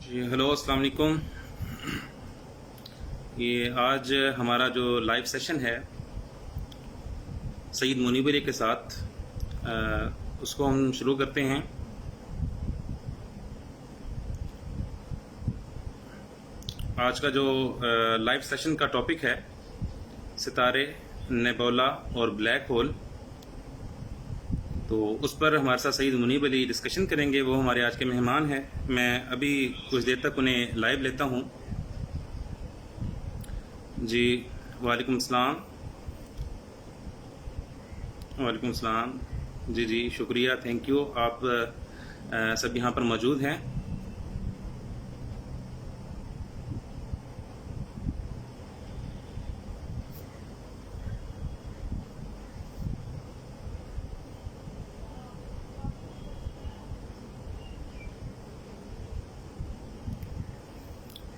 जी hello अस्सलाम वालेकुम। ये आज हमारा जो लाइव सेशन है सईद मुनीब अली के साथ, उसको हम शुरू करते हैं। आज का जो लाइव सेशन का टॉपिक है सितारे, नेबुला और ब्लैक होल। तो उस पर हमारे साथ सईद मुनीब अली डिस्कशन करेंगे। वो हमारे आज के मेहमान हैं। मैं अभी कुछ देर तक उन्हें लाइव लेता हूँ। जी वालेकुम सलाम। वालेकुम सलाम। जी जी शुक्रिया, थैंक यू। आप सब यहाँ पर मौजूद हैं।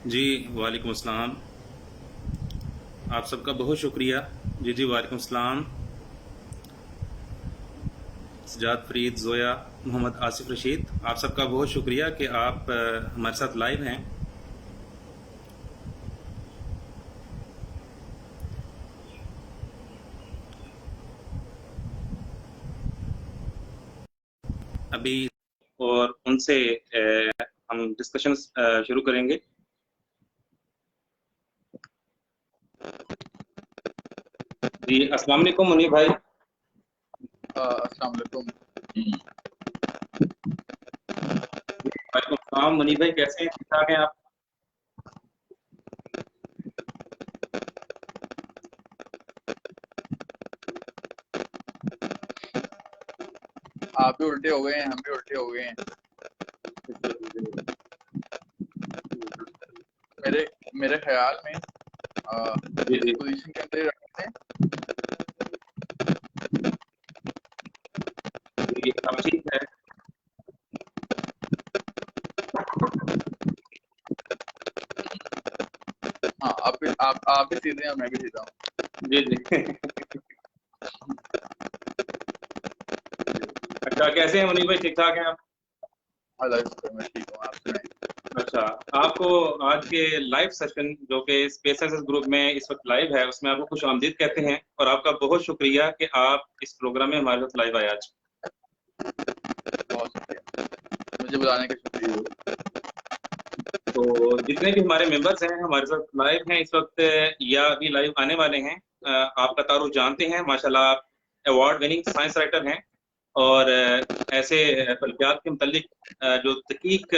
जी वालेकुम अस्सलाम। आप सबका बहुत शुक्रिया। जी जी वालेकुम अस्सलाम। सजाद फरीद, ज़ोया, मोहम्मद आसिफ रशीद, आप सबका बहुत शुक्रिया कि आप हमारे साथ लाइव हैं। अभी और उनसे हम डिस्कशन शुरू करेंगे। जी अस्सलाम वालेकुम मुनीब भाई। अस्सलाम वालेकुम। वालेकुम अस्सलाम मुनीब भाई, कैसे हैं? ठीक ठाक हैं आप? आप भी उल्टे हो गए हैं, हम भी उल्टे हो गए हैं। मेरे मेरे ख्याल में जी इस जी पोजीशन के अंदर ही रखते हैं। जी, अब ठीक है। हाँ, आप भी सीधे हैं और मैं भी सीधा हूँ। जी जी अच्छा, कैसे हैं मुनीब भाई? ठीक ठाक हैं आप? अल्लाह का शुक्र, मैं ठीक हूँ। आप सुनाएं। अच्छा, आपको आज के लाइव सेशन जो कि स्पेसेस ग्रुप में इस वक्त लाइव है, उसमें आपको खुश आमदीद कहते हैं और आपका बहुत शुक्रिया कि आप इस प्रोग्राम में हमारे साथ लाइव आए आज। बहुत शुक्रिया, मुझे बुलाने का शुक्रिया। तो जितने भी हमारे मेंबर्स हैं हमारे साथ लाइव हैं इस वक्त या अभी लाइव आने वाले हैं, आपका तारुफ जानते हैं। माशाल्लाह आप अवार्ड विनिंग साइंस राइटर हैं और ऐसे फल्कियात के मुतल्लिक जो तहकीक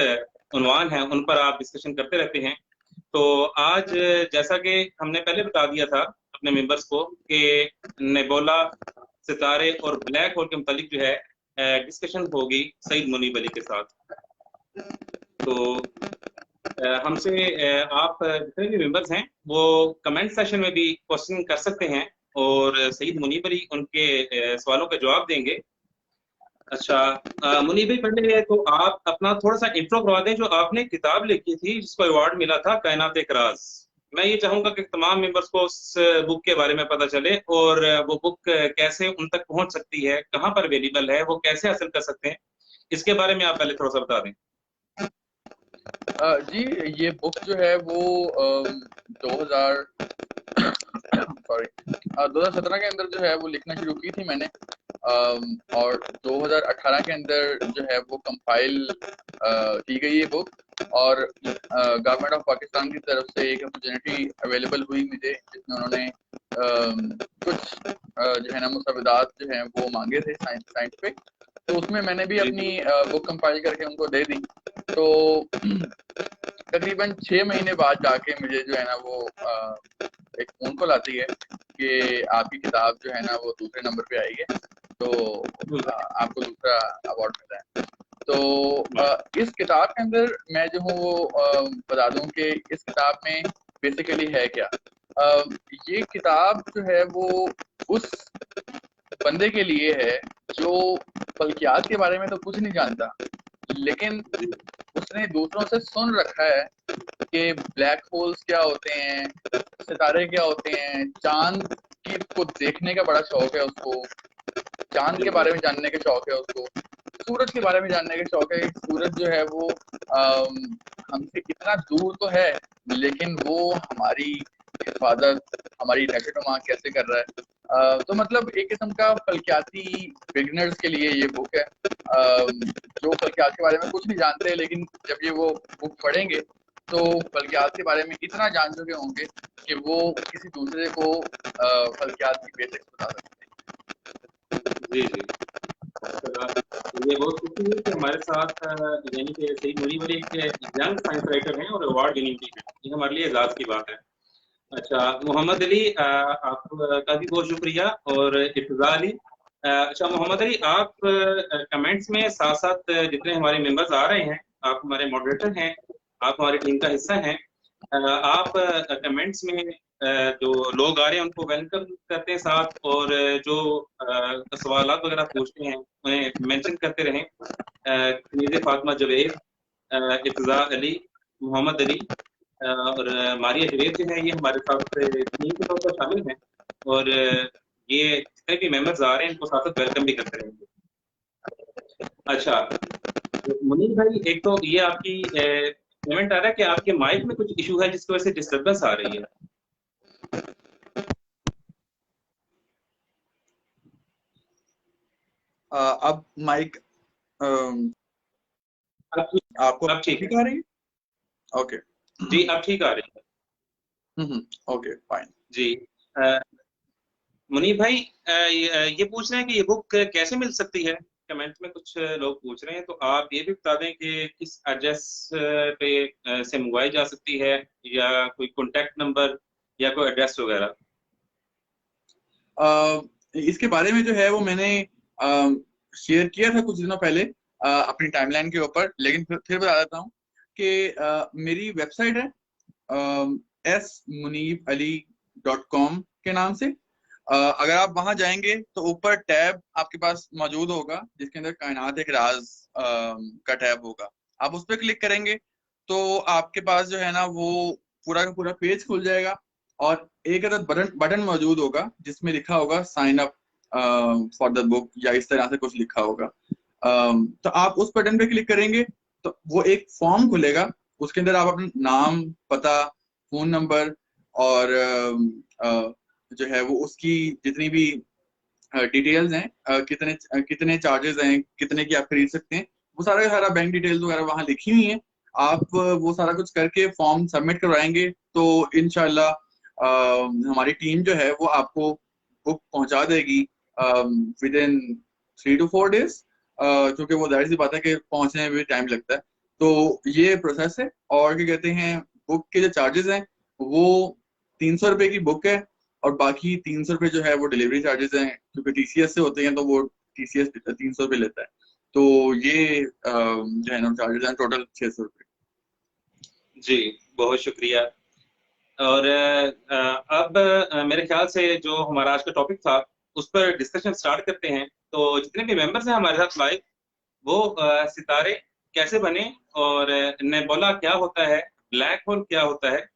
उन्वान हैं उन पर आप डिस्कशन करते रहते हैं। तो आज जैसा कि हमने पहले बता दिया था अपने मेंबर्स को कि नेबुला, सितारे और ब्लैक होल के मुतालिक जो है डिस्कशन होगी सईद मुनीब अली के साथ। तो हमसे आप जितने भी मेंबर्स हैं वो कमेंट सेशन में भी क्वेश्चन कर सकते हैं और सईद मुनीब अली उनके सवालों का जवाब देंगे। अच्छा, मुनीब भाई, पहले तो आप अपना थोड़ा सा इंट्रो करवा दें। जो आपने किताब लिखी थी जिसको अवार्ड मिला था, कायनात एक राज, मैं ये चाहूंगा कि तमाम मेंबर्स को उस बुक के बारे में पता चले और वो बुक कैसे उन तक पहुंच सकती है, कहाँ पर अवेलेबल है, वो कैसे हासिल कर सकते हैं, इसके बारे में आप पहले थोड़ा सा बता दें। जी, ये बुक जो है वो 2000 सॉरी 2017 के अंदर जो है वो लिखना शुरू की थी मैंने। और 2018 के अंदर जो है वो कंपाइल की गई ये बुक। और गवर्नमेंट ऑफ पाकिस्तान की तरफ से एक अपॉर्चुनिटी अवेलेबल हुई मुझे, जिसमें उन्होंने कुछ जो है ना मुसविदात जो हैं वो मांगे थे साइंस साइंस पे। तो उसमें मैंने भी जी अपनी जी बुक कंपाइल करके उनको दे दी। तो तकरीबन 6 महीने बाद जाके मुझे जो है ना वो एक फोन कॉल आती है कि आपकी किताब जो है ना वो दूसरे नंबर पे आई है, तो आपको दूसरा अवार्ड मिला है। तो इस किताब के अंदर मैं जो हूँ वो बता दूं कि इस किताब में बेसिकली है क्या। अ, ये किताब जो है वो उस बंदे के लिए है जो फल्कियात के बारे में तो कुछ नहीं जानता, लेकिन उसने दूसरों से सुन रखा है कि ब्लैक होल्स क्या होते हैं, सितारे क्या होते हैं, चांद की को देखने का बड़ा शौक है उसको, चांद के बिल्कुल। बारे में जानने का शौक है उसको। सूरज के बारे में जानने का शौक है। सूरज जो है वो हमसे कितना दूर तो है, लेकिन वो हमारी हिफाजत, हमारी नशो-नुमा कैसे कर रहा है। तो मतलब एक किस्म का फल्कियाती बिगिनर्स के लिए ये बुक है। जो फल्कियात के बारे में कुछ नहीं जानते, लेकिन जब ये वो बुक पढ़ेंगे तो फल्कियात के बारे में इतना जान चुके होंगे कि वो किसी दूसरे को फल्कियात की बेसिक्स बता सकते जी जी। ये बहुत खुशी है कि हमारे साथ यानी कि सईद मुनीब अली एक यंग साइंस राइटर हैं और अवार्ड विनिंग भी हैं। ये हमारे लिए एजाज की बात है। अच्छा मोहम्मद अली, आपका भी बहुत शुक्रिया। और इफ्तिजा अली, अच्छा मोहम्मद अली, आप कमेंट्स में साथ साथ जितने हमारे मेंबर्स आ रहे हैं, आप हमारे मॉडरेटर हैं, आप हमारी टीम का हिस्सा हैं। आप कमेंट्स में जो लोग आ रहे हैं उनको वेलकम करते हैं साथ, और जो सवाल वगैरह पूछते हैं उन्हें मेंशन करते रहें। कनीज़ फातिमा जवेद, इफ्तिजा अली, मोहम्मद अली और मारिया जवेद जो है, ये हमारे साथ टीम के तौर पर शामिल हैं। और ये जितने भी मेंबर्स आ रहे हैं इनको साथ साथ वेलकम भी करते रहेंगे। अच्छा मुनीर भाई, एक तो ये आपकी कमेंट आ रहा है कि आपके माइक में कुछ इशू है जिसकी वजह से डिस्टरबेंस आ रही है। अब माइक अब ठीक, आपको अब ठीक है ठीक आ रही है? ओके जी, अब ठीक आ रही है। Okay fine. जी मुनीर भाई, ये पूछ रहे हैं कि ये बुक कैसे मिल सकती है। कमेंट में कुछ लोग पूछ रहे हैं, तो आप ये भी बता दें कि किस एड्रेस पे से मंगवाई जा सकती है, या कोई कॉन्टेक्ट नंबर या कोई एड्रेस वगैरह। इसके बारे में जो है वो मैंने शेयर किया था कुछ दिनों पहले अपनी टाइमलाइन के ऊपर, लेकिन फिर बता देता हूँ कि मेरी वेबसाइट है smunibalI.com के नाम से। अगर आप वहां जाएंगे तो ऊपर टैब आपके पास मौजूद होगा जिसके अंदर कायनात एक राज का टैब होगा। आप उस पर क्लिक करेंगे तो आपके पास जो है ना वो पूरा का पूरा पेज खुल जाएगा, और एक अदद बटन बटन मौजूद होगा जिसमें लिखा होगा sign up for the book, या इस तरह से कुछ लिखा होगा। तो आप उस बटन पे क्लिक करेंगे तो वो एक फॉर्म खुलेगा। उसके अंदर आप अपना नाम, पता, फोन नंबर और जो है वो उसकी जितनी भी डिटेल्स हैं, कितने चार्जेस हैं, कितने की आप खरीद सकते हैं, वो सारा का सारा बैंक डिटेल्स वगैरह वहां लिखी हुई है। आप वो सारा कुछ करके फॉर्म सबमिट करवाएंगे तो इंशाल्लाह हमारी टीम जो है वो आपको बुक पहुंचा देगी विद इन 3 to 4 days, क्योंकि वो जाहिर सी बात है कि पहुंचने में भी टाइम लगता है। तो ये प्रोसेस है। और क्या कहते हैं, बुक के जो चार्जेस हैं वो 300 रुपए की बुक है, और बाकी 300 रुपए जो है वो डिलीवरी चार्जेस हैं, क्योंकि टीसीएस से होते हैं तो वो टीसीएस 300 रुपए लेता है। तो ये जो है ना चार्जेस हैं टोटल 600 रुपए। जी बहुत शुक्रिया। और अब मेरे ख्याल से जो हमारा आज का टॉपिक था उस पर डिस्कशन स्टार्ट करते हैं। तो जितने भी मेंबर्स हैं हमारे साथ लाइव, वो सितारे कैसे बने, और नेबुला क्या होता है, ब्लैक होल क्या होता है,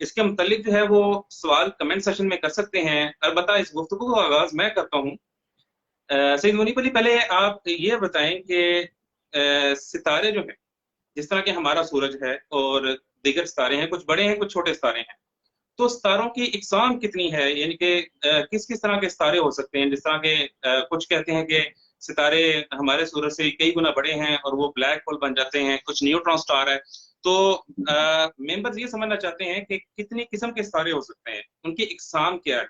इसके मुतालिक जो है वो सवाल कमेंट सेशन में कर सकते हैं। अलबत्ता इस गुफ्तगू का आगाज मैं करता हूँ। सईद मुनीब अली, पहले आप ये बताएं कि सितारे जो हैं, जिस तरह के हमारा सूरज है और दीगर सितारे हैं, कुछ बड़े हैं कुछ छोटे सितारे हैं, तो सितारों की इकसाम कितनी है, यानी कि किस किस तरह के सितारे हो सकते हैं। जिस तरह के कुछ कहते हैं कि सितारे हमारे सूरज से कई गुना बड़े हैं और वो ब्लैक होल बन जाते हैं, कुछ न्यूट्रॉन स्टार है। तो मेंबर्स ये समझना चाहते हैं कि कितनी किस्म के सितारे हो सकते हैं, उनकी इकसाम क्या है।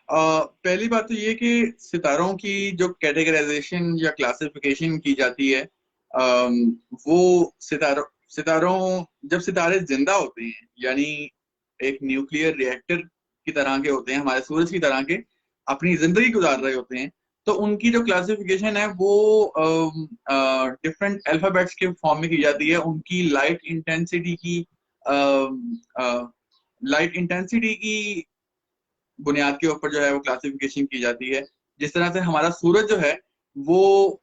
पहली बात तो ये कि सितारों की जो कैटेगराइजेशन या क्लासिफिकेशन की जाती है, वो सितारों जब सितारे जिंदा होते हैं, यानी एक न्यूक्लियर रिएक्टर की तरह के होते हैं, हमारे सूरज की तरह के अपनी जिंदगी गुजार रहे होते हैं, तो उनकी जो क्लासिफिकेशन है वो डिफरेंट अल्फाबेट्स के फॉर्म में की जाती है। उनकी लाइट इंटेंसिटी की बुनियाद के ऊपर जो है वो क्लासिफिकेशन की जाती है। जिस तरह से हमारा सूरज जो है वो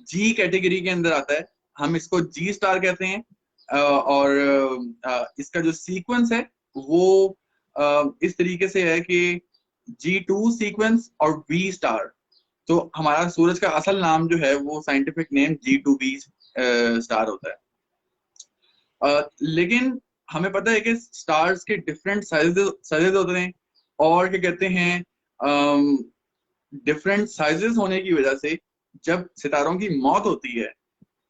जी कैटेगरी के अंदर आता है, हम इसको जी स्टार कहते हैं। और इसका जो सीक्वेंस है वो इस तरीके से है कि G2 सीक्वेंस और V स्टार। तो हमारा सूरज का असल नाम जो है वो साइंटिफिक नेम G2b स्टार होता है। लेकिन हमें पता है कि स्टार्स के डिफरेंट साइजेस होते हैं, और क्या कहते हैं, डिफरेंट साइजेस होने की वजह से जब सितारों की मौत होती है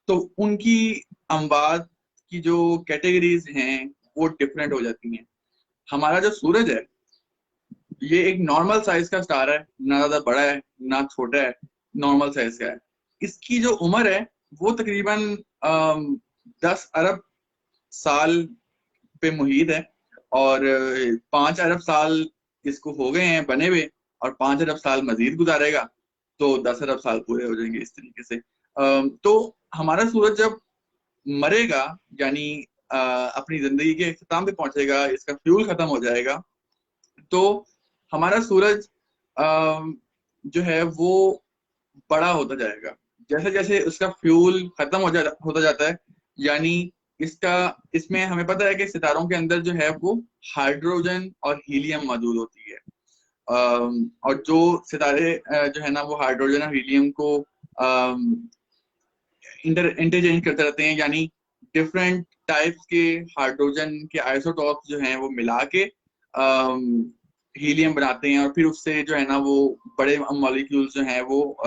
तो उनकी अमवात की जो कैटेगरीज हैं वो डिफरेंट हो जाती हैं। हमारा जो सूरज है ये एक नॉर्मल साइज का स्टार है, ना ज्यादा बड़ा है ना छोटा है, नॉर्मल साइज का है। इसकी जो उम्र है वो तकरीबन 10 अरब साल पे मुहित है, और 5 अरब साल इसको हो गए हैं बने हुए, और 5 अरब साल मजीद गुजारेगा तो 10 अरब साल पूरे हो जाएंगे इस तरीके से। तो हमारा सूरज जब मरेगा, यानी अपनी जिंदगी के इख्तिताम पे पहुंचेगा, इसका फ्यूल खत्म हो जाएगा, तो हमारा सूरज जो है वो बड़ा होता जाएगा। जैसे जैसे उसका फ्यूल खत्म होता जाता है, यानी इसका इसमें हमें पता है कि सितारों के अंदर जो है वो हाइड्रोजन और हीलियम मौजूद होती है। और जो सितारे जो है ना वो हाइड्रोजन और हीलियम को इंटरचेंज करते रहते हैं, यानी डिफरेंट टाइप्स के हाइड्रोजन के आइसोटॉप्स जो हैं वो मिला के हीलियम बनाते हैं, और फिर उससे जो है ना वो बड़े मॉलिक्यूल्स जो हैं वो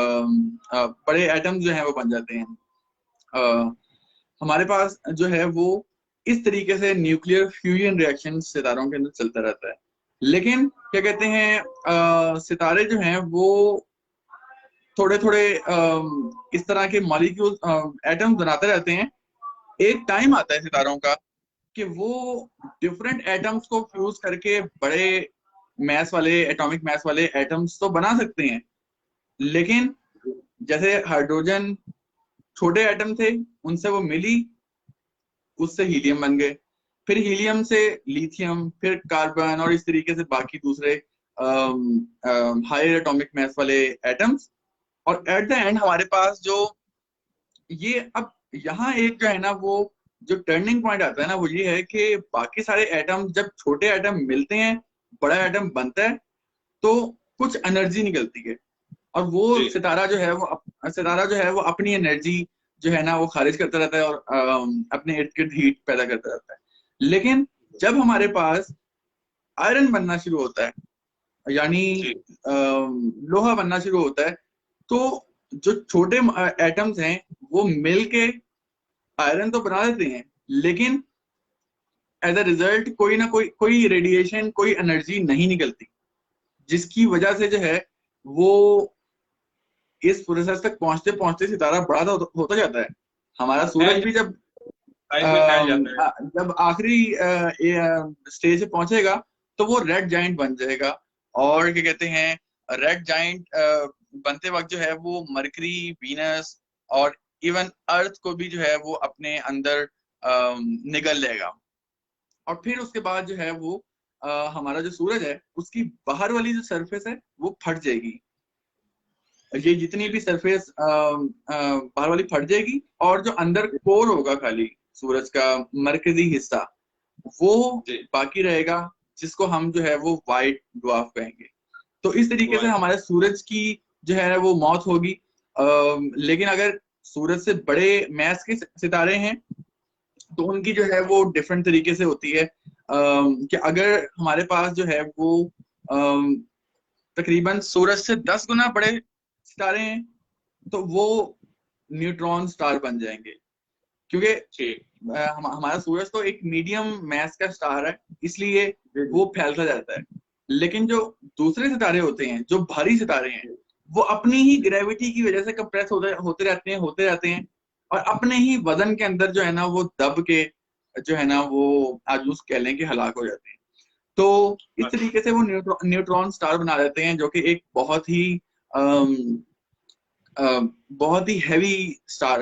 बड़े एटम्स जो हैं वो बन जाते हैं। हमारे पास जो है वो इस तरीके से न्यूक्लियर फ्यूजन रिएक्शन सितारों के अंदर चलता रहता है। लेकिन क्या कहते हैं, सितारे जो हैं वो थोड़े थोड़े इस तरह के मॉलिक्यूल एटम्स बनाते रहते हैं। एक टाइम आता है सितारों का कि वो डिफरेंट एटम्स को फ्यूज करके बड़े मैस वाले एटॉमिक मैस वाले एटम्स तो बना सकते हैं, लेकिन जैसे हाइड्रोजन छोटे एटम थे, उनसे वो मिली, उससे हीलियम बन गए, फिर हीलियम से लिथियम, फिर कार्बन, और इस तरीके से बाकी दूसरे हायर एटॉमिक मैस वाले एटम्स। और एट द एंड हमारे पास जो ये अब यहाँ एक जो है ना वो जो टर्निंग पॉइंट आता है ना वो ये है कि बाकी सारे एटम जब छोटे एटम मिलते हैं, बड़ा एटम बनता है, तो कुछ एनर्जी निकलती है, और वो सितारा जो है वो अपनी एनर्जी जो है ना वो खारिज करता रहता है, और अपने इर्द गिर्द हीट पैदा करता रहता है। लेकिन जब हमारे पास आयरन बनना शुरू होता है, यानी लोहा बनना शुरू होता है, तो जो छोटे एटम्स हैं वो मिलके आयरन तो बना देते हैं, लेकिन एज अ रिजल्ट कोई ना कोई रेडिएशन, कोई एनर्जी नहीं निकलती, जिसकी वजह से जो है वो इस प्रोसेस तक पहुंचते पहुंचते सितारा बड़ा होता जाता है। हमारा सूरज भी जब आखिरी स्टेज पे पहुंचेगा तो वो रेड जाइंट बन जाएगा, और क्या कहते हैं, रेड जाइंट बनते वक्त जो है वो मरकरी, वीनस और इवन अर्थ को भी जो है वो अपने अंदर निगल लेगा, और फिर उसके बाद जो है वो हमारा जो सूरज है उसकी बाहर वाली जो सरफेस है वो फट जाएगी। ये जितनी भी सरफेस बाहर वाली फट जाएगी, और जो अंदर कोर होगा खाली सूरज का मरकजी हिस्सा वो बाकी रहेगा, जिसको हम जो है वो वाइट ड्वार्फ कहेंगे। तो इस तरीके से हमारे सूरज की जो है वो मौत होगी। लेकिन अगर सूरज से बड़े मैस के सितारे हैं तो उनकी जो है वो डिफरेंट तरीके से होती है। कि अगर हमारे पास जो है वो तकरीबन सूरज से 10 गुना बड़े सितारे हैं तो वो न्यूट्रॉन स्टार बन जाएंगे, क्योंकि हमारा सूरज तो एक मीडियम मैस का स्टार है, इसलिए वो फैलता जाता है। लेकिन जो दूसरे सितारे होते हैं, जो भारी सितारे हैं, वो अपनी ही ग्रेविटी की वजह से कंप्रेस होते रहते हैं, और अपने ही वजन के अंदर जो है ना वो दब के जो है ना वो आज उस कह लें कि हलाक हो जाते हैं। तो इस तरीके से वो न्यूट्रॉन स्टार बना देते हैं, जो कि एक बहुत ही हैवी स्टार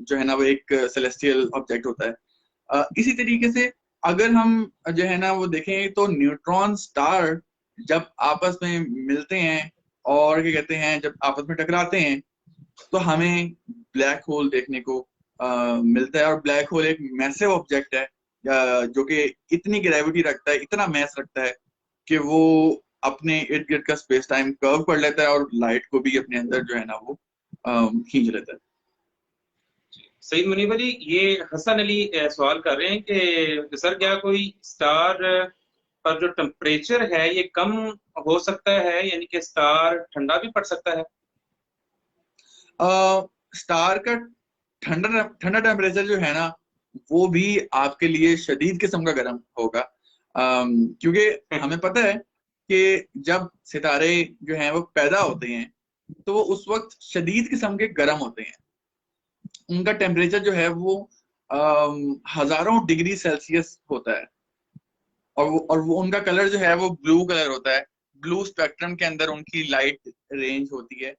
जो है ना वो एक सेलेस्टियल ऑब्जेक्ट होता है। इसी तरीके से अगर हम जो है ना वो देखें तो न्यूट्रॉन स्टार जब आपस में मिलते हैं और क्या कहते हैं जब आपस में टकराते हैं तो हमें ब्लैक होल देखने को मिलता है। और ब्लैक होल एक मैसिव ऑब्जेक्ट है जो कि इतनी ग्रेविटी रखता है, इतना मैस रखता है कि वो अपने इर्द गिर्द का स्पेस टाइम कर्व कर लेता है और लाइट को भी अपने अंदर जो है ना वो खींच लेता है। सईद मुनीब अली, ये हसन अली सवाल कर रहे हैं कि सर क्या कोई स्टार पर जो टेम्परेचर है ये कम हो सकता है, यानी कि स्टार ठंडा भी पड़ सकता है? स्टार का ठंडा ठंडा टेम्परेचर जो है ना वो भी आपके लिए शदीद किस्म का गर्म होगा, क्योंकि हमें पता है कि जब सितारे जो हैं वो पैदा होते हैं तो वो उस वक्त शदीद किस्म के गर्म होते हैं। उनका टेम्परेचर जो है वो हजारों डिग्री सेल्सियस होता है, और वो उनका कलर जो है वो ब्लू कलर होता है। ब्लू स्पेक्ट्रम के अंदर उनकी लाइट रेंज होती है।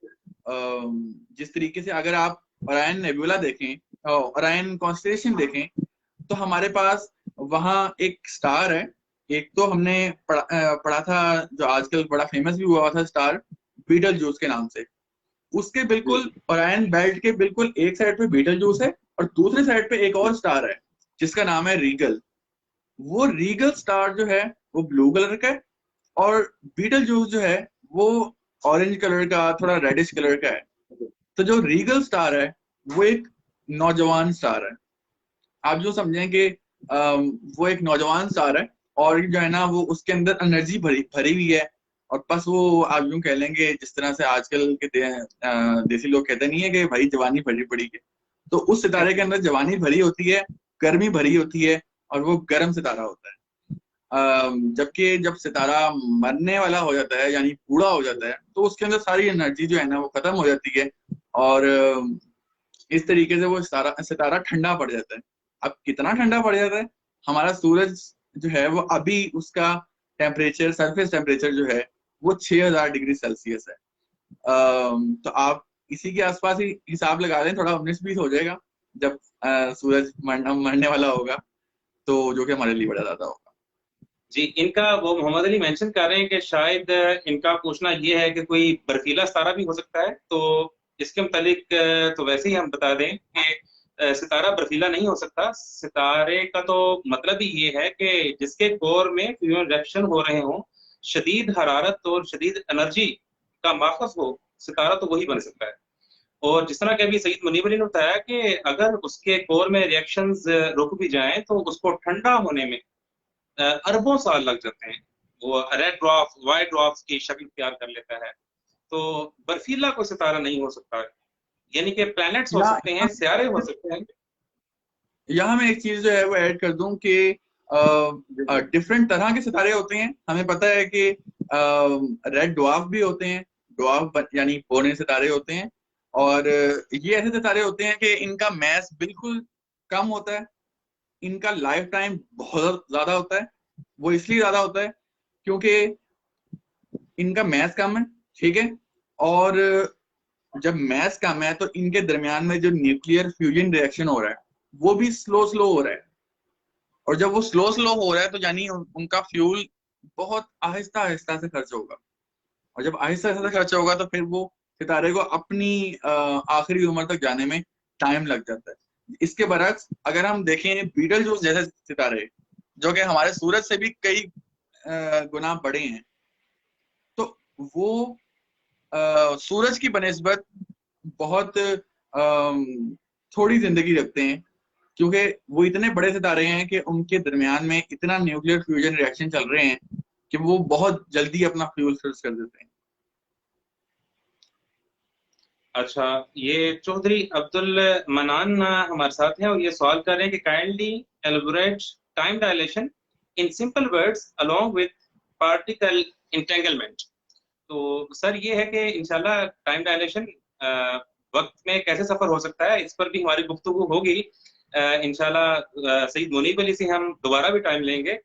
जिस तरीके से अगर आप ओरायन नेबुला देखें, ओरायन कॉन्स्टेलेशन देखें, तो हमारे पास वहाँ एक स्टार है। एक तो हमने पढ़ा था, जो आजकल बड़ा फेमस भी हुआ था स्टार, बीटल जूस के नाम से। उसके बिल्कुल ओरायन बेल्ट के बिल्कुल एक साइड पे बीटल जूस है और दूसरे साइड पे एक और स्टार है जिसका नाम है रीगल। वो रीगल स्टार जो है वो ब्लू कलर का है, और बीटल जूस जो है वो ऑरेंज कलर का, थोड़ा रेडिश कलर का है। तो जो रीगल स्टार है वो एक नौजवान स्टार है। आप जो समझें कि वो एक नौजवान स्टार है, और जो है ना वो उसके अंदर एनर्जी भरी भरी हुई है। और बस वो आप यूं कह लेंगे जिस तरह से आजकल के देसी लोग कहते नहीं है कि भाई जवानी भरी पड़ी है, तो उस सितारे के अंदर जवानी भरी होती है, गर्मी भरी होती है, और वो गर्म सितारा होता है। जबकि जब सितारा मरने वाला हो जाता है यानी बूढ़ा हो जाता है तो उसके अंदर सारी एनर्जी जो है ना वो खत्म हो जाती है, और इस तरीके से वो सितारा सितारा ठंडा पड़ जाता है। अब कितना ठंडा पड़ जाता है? हमारा सूरज जो है वो अभी उसका टेम्परेचर, सरफेस टेम्परेचर जो है वो 6000 डिग्री सेल्सियस है। तो आप इसी के आसपास ही हिसाब लगा लें, थोड़ा 19-20 हो जाएगा जब सूरज मरने वाला होगा, तो जो कि हमारे लिए बड़ा ज्यादा होगा। जी, इनका वो मोहम्मद अली मेंशन कर रहे हैं कि शायद इनका पूछना ये है कि कोई बर्फीला सितारा भी हो सकता है। तो इसके मुतालिक तो वैसे ही हम बता दें कि सितारा बर्फीला नहीं हो सकता। सितारे का तो मतलब ही ये है कि जिसके कोर में फ्यूजन रिएक्शन हो रहे हों, शदीद हरारत और शदीद एनर्जी का माखज़ हो, सितारा तो वही बन सकता है। और जिस तरह के अभी सईद मुनीब अली ने बताया कि अगर उसके कोर में रिएक्शंस रुक भी जाएं तो उसको ठंडा होने में अरबों साल लग जाते हैं। वो रेड ड्वार्फ, व्हाइट ड्वार्फ की शक्ल इख्तियार कर लेता है। तो बर्फीला कोई सितारा नहीं हो सकता है, यानी कि प्लैनेट्स हो या सकते हैं, सियारे हो सकते हैं। यहाँ मैं एक चीज जो है वो ऐड कर दूं कि डिफरेंट तरह के सितारे होते हैं। हमें पता है कि रेड ड्वार्फ भी होते हैं, ड्वार्फ यानी बौने सितारे होते हैं, और ये ऐसे सितारे होते हैं कि इनका मैस बिल्कुल कम होता है, इनका लाइफ टाइम बहुत ज्यादा होता है। वो इसलिए ज्यादा होता है क्योंकि इनका मैस कम है, ठीक है, और जब मैस कम है तो इनके दरमियान में जो न्यूक्लियर फ्यूजन रिएक्शन हो रहा है वो भी स्लो स्लो हो रहा है। और जब वो स्लो स्लो हो रहा है तो यानी उनका फ्यूल बहुत आहिस्ता आहिस्ता से खर्च होगा, और जब आहिस्ता आहिस्ता से खर्च होगा तो फिर वो सितारे को अपनी आखिरी उम्र तक जाने में टाइम लग जाता है। इसके बरक्स अगर हम देखें बीटल जूस जैसे सितारे जो कि हमारे सूरज से भी कई गुना बड़े हैं, तो वो सूरज की बनिस्बत बहुत थोड़ी जिंदगी रखते हैं, क्योंकि वो इतने बड़े सितारे हैं कि उनके दरमियान में इतना न्यूक्लियर फ्यूजन रिएक्शन चल रहे हैं कि वो बहुत जल्दी अपना फ्यूल खर्च कर देते हैं। अच्छा, ये चौधरी अब्दुल मनान हमारे साथ हैं और ये सवाल कर रहे हैं कि kindly elaborate time dilation in simple words along with particle entanglement. तो सर ये है कि इंशाल्लाह टाइम डायलेशन वक्त में कैसे सफर हो सकता है, इस पर भी हमारी गुफ्तगू होगी इंशाल्लाह। सईद मुनीब अली से हम दोबारा भी टाइम लेंगे।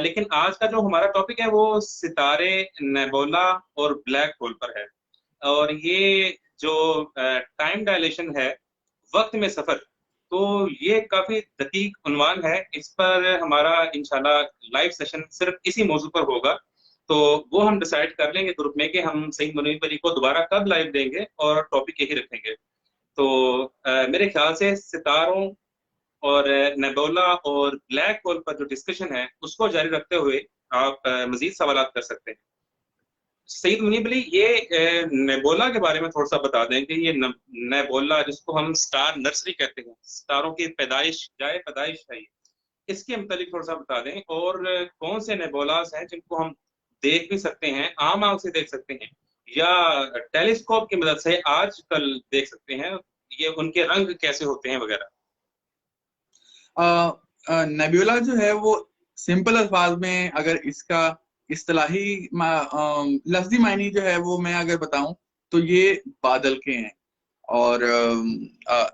लेकिन आज का जो हमारा टॉपिक है वो सितारे, नेबुला और ब्लैक होल पर है। और ये जो टाइम डायलेशन है, वक्त में सफर, तो ये काफी दकीक उन्वान है। इस पर हमारा इंशाल्लाह लाइव सेशन सिर्फ इसी मौजू पर होगा। तो वो हम डिसाइड कर लेंगे ग्रुप में कि हम सईद मुनीब अली को दोबारा कब लाइव देंगे और टॉपिक यही रखेंगे। तो मेरे ख्याल से सितारों और नेबुला और ब्लैक होल पर जो डिस्कशन है उसको जारी रखते हुए आप मजीद सवाल कर सकते हैं। सईद मुनीब अली, ये नेबुला के बारे में थोड़ा सा बता दें कि ये नेबुला जिसको हम स्टार नर्सरी कहते हैं, स्टारों की पैदाइश, जाए पैदाइश है ये, इसके मतलब थोड़ा सा बता दें। और कौन से नेबुलास हैं जिनको हम देख भी सकते हैं, आम आंख से देख सकते हैं, या टेलीस्कोप की मदद से आजकल देख सकते हैं, ये उनके रंग कैसे होते हैं वगैरह। नेबुला जो है वो सिंपल अल्फाज में अगर इसका इस्तिलाही लफ्जी मायने जो है वो मैं अगर बताऊं तो ये बादल के हैं। और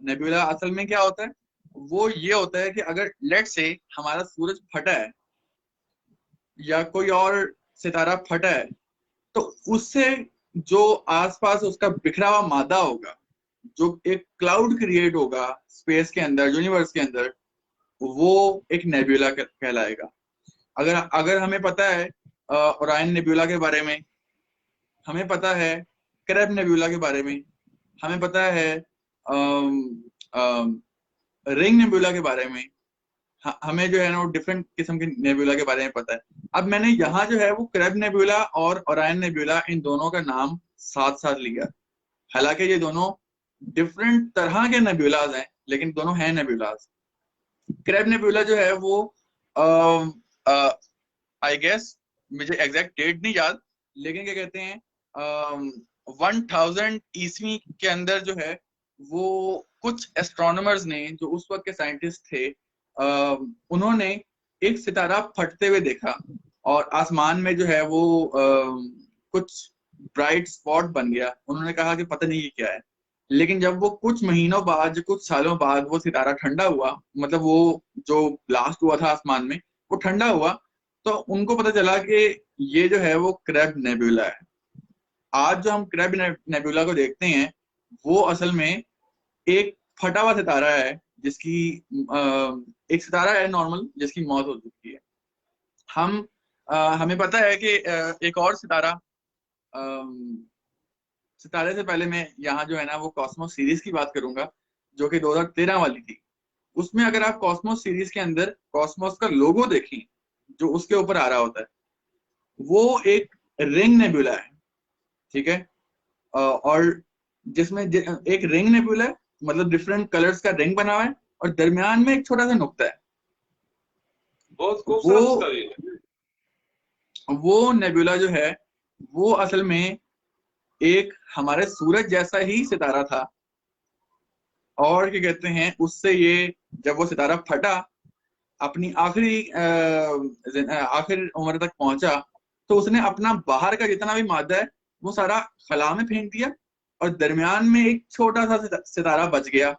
नेबुला असल में क्या होता है, वो ये होता है कि अगर लेट से हमारा सूरज फटा है या कोई और सितारा फटा है, तो उससे जो आसपास उसका बिखरा हुआ मादा होगा, जो एक क्लाउड क्रिएट होगा स्पेस के अंदर, यूनिवर्स के अंदर, वो एक नेबुला कहलाएगा। अगर अगर हमें पता है ओरायन नेबुला के बारे में, हमें पता है क्रैब नेबुला के बारे में, हमें पता है रिंग नेबुला के बारे में, हमें जो है ना वो डिफरेंट किस्म के नेबुला के बारे में पता है। अब मैंने यहाँ जो है वो क्रैब नेबुला और ओरायन नेबुला इन दोनों का नाम साथ साथ लिया, हालांकि ये दोनों डिफरेंट तरह के नेबुलाज हैं, लेकिन दोनों हैं नेबुलाज। क्रैब नेबुला जो है वो आई गेस, मुझे एग्जैक्ट डेट नहीं याद, लेकिन क्या कहते हैं 1000 ईस्वी के अंदर जो है वो कुछ एस्ट्रोनॉमर्स ने, जो उस वक्त के साइंटिस्ट थे, उन्होंने एक सितारा फटते हुए देखा और आसमान में जो है वो कुछ ब्राइट स्पॉट बन गया। उन्होंने कहा कि पता नहीं ये क्या है, लेकिन जब वो कुछ महीनों बाद, कुछ सालों बाद वो सितारा ठंडा हुआ, मतलब वो जो ब्लास्ट हुआ था आसमान में वो ठंडा हुआ, तो उनको पता चला कि ये जो है वो क्रैब नेबुला है। आज जो हम क्रैब नेबुला को देखते हैं वो असल में एक फटा हुआ सितारा है, जिसकी एक सितारा है नॉर्मल जिसकी मौत हो चुकी है। हमें पता है कि एक और सितारा, सितारे से पहले मैं यहाँ जो है ना वो कॉस्मोस सीरीज की बात करूंगा, जो कि 2013 वाली थी। उसमें अगर आप कॉस्मोस सीरीज के अंदर कॉस्मोस का लोगो देखें जो उसके ऊपर आ रहा होता है, वो एक रिंग नेबुला है, ठीक है। और जिसमें एक रिंग नेबुला है, मतलब डिफरेंट कलर्स का रिंग बना हुआ है, और दरमियान में एक छोटा सा नुक्ता है। बहुत खूबसूरत वो नेबुला जो है वो असल में एक हमारे सूरज जैसा ही सितारा था, और क्या कहते हैं उससे ये जब वो सितारा फटा, अपनी आखिरी उम्र तक पहुंचा, तो उसने अपना बाहर का जितना भी मादा है वो सारा खला में फेंक दिया, और दरमियान में एक छोटा सा सितारा बच गया।